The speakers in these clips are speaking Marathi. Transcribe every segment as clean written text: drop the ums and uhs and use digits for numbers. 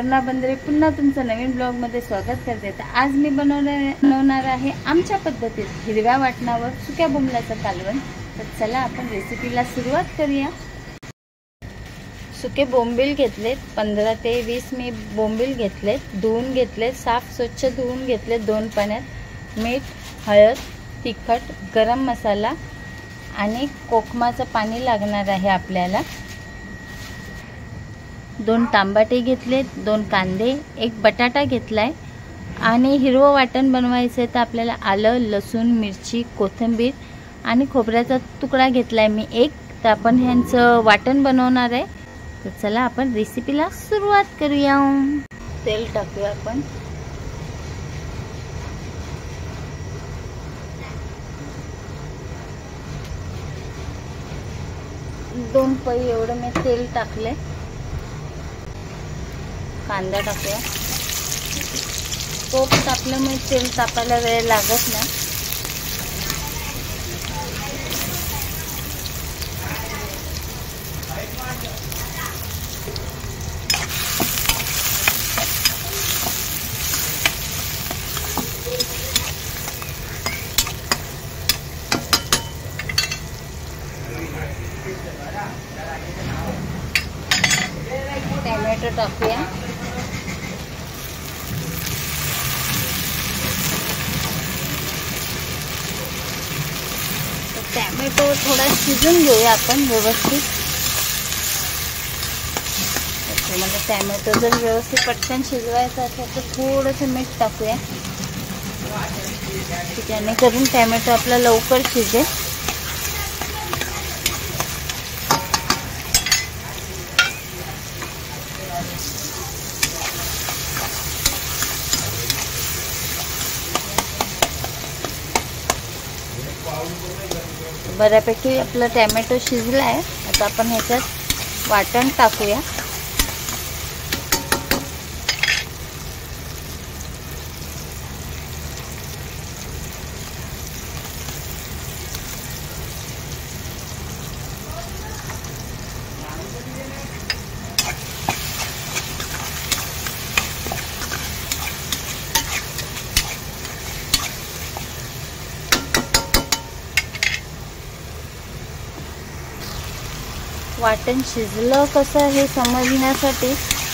अपर्णा बंद्रे पुन्हा तुमचं नवीन ब्लॉगमध्ये स्वागत करते। तर आज मी बनवणार आहे आमच्या पद्धतीत हिरव्या वाटणावर सुक्या बोंबलाचं कालवण। तर चला आपण रेसिपीला सुरुवात करूया। सुके बोंबील घेतलेत 15 ते 20 मी बोंबील घेतलेत, धुवून घेतले, साफ स्वच्छ धुवून घेतले 2 पाण्यात। मीठ, हळद, तिखट, गरम मसाला आणि कोकमाचं पाणी लागणार आहे आपल्याला। 2 टमाटे घेतलेत, 2 कांदे, 1 बटाटा घेतलाय आणि हिरवं वाटण बनवायचं तर आपल्याला आलं, लसूण, मिरची, कोथिंबीर आणि खोबऱ्याचा तुकडा घेतलाय मी 1। तर आपण ह्यांचं वाटण बनवणार आहे। तर चला आपण रेसिपीला सुरुवात करूया। तेल टाकूया आपण। 2 पै एवढं मी तेल टाकले। कांदा टाकूया। तोप तापल्यामुळे तेल तापायला वेळ लागत नाही। टोमॅटो टाकूया। टोमॅटो थोडा शिजून घेऊया आपण व्यवस्थित। मला टोमॅटो जर व्यवस्थित पटकन शिजवायचा असेल तर थोडंसं मीठ टाकूया, त्याने करून टोमॅटो आपला लवकर शिजेल। बऱ्यापैकी आपला टोमॅटो शिजला आहे। आता आपण ह्याच्यात वाटण टाकूया। वाटण शिजलं कसं हे समजण्यासाठी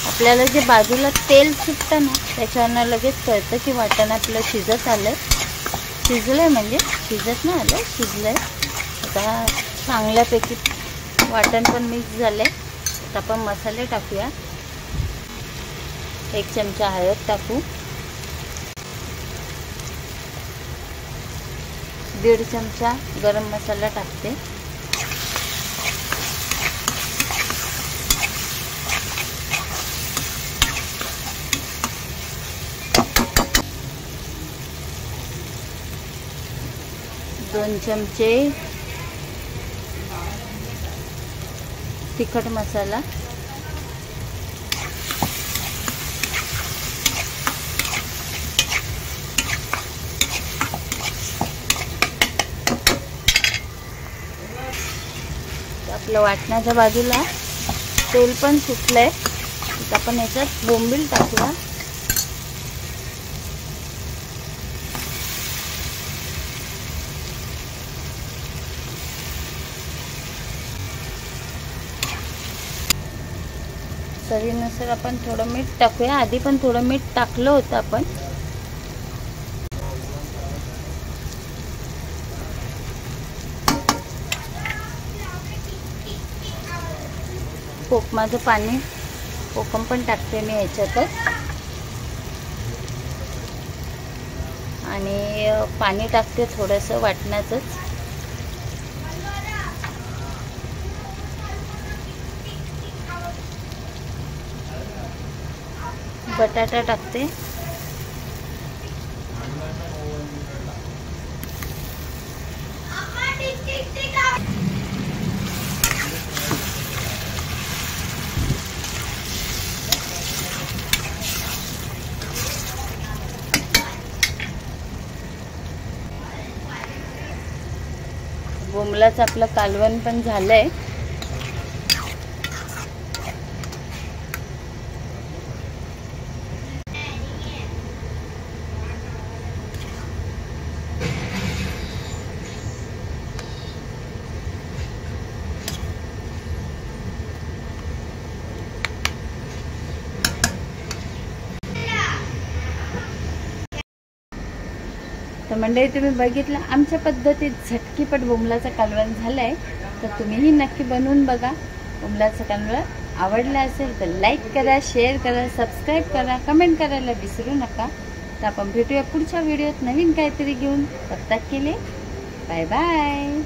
आपल्याला जे बाजूला तेल सुटतं ना त्याच्यावरनं लगेच कळतं की वाटण आपलं शिजत आलंय। शिजलंय म्हणजे शिजत नाही आलं, शिजलंय। आता चांगल्यापैकी वाटण पण मिक्स झालंय। आता आपण मसाले टाकूया। 1 चमचा हळद टाकू, 1.5 चमचा गरम मसाला टाकते, 2 चमचे तिखट मसाला, 'आपलं वाटणाच्या बाजूला तेल पण सुटलंय। आता आपण याच्यात बोंबील टाकूया। चवीनुसार आपण थोडं मीठ टाकूया। आधी पण थोडं मीठ टाकलं होतं आपण। कोकमाचं पाणी, कोकम पण टाकते मी याच्यातच आणि पाणी टाकते थोडंसं वाटणाचंच। बटाटा टाकते, बोंबलाचं आपलं कालवण पण झालंय। तर मंडळी तुम्ही बघितलं आमच्या पद्धतीत झटकीपट बोंबलाचं कालवण झालं आहे. तर तुम्हीही नक्की बनवून बघा. बोंबलाचं कालवण आवडलं असेल तर लाईक करा, शेअर करा, सबस्क्राईब करा, कमेंट करायला विसरू नका. तर आपण भेटूया पुढच्या व्हिडिओत नवीन काहीतरी घेऊन. तब तक के लिए बाय बाय.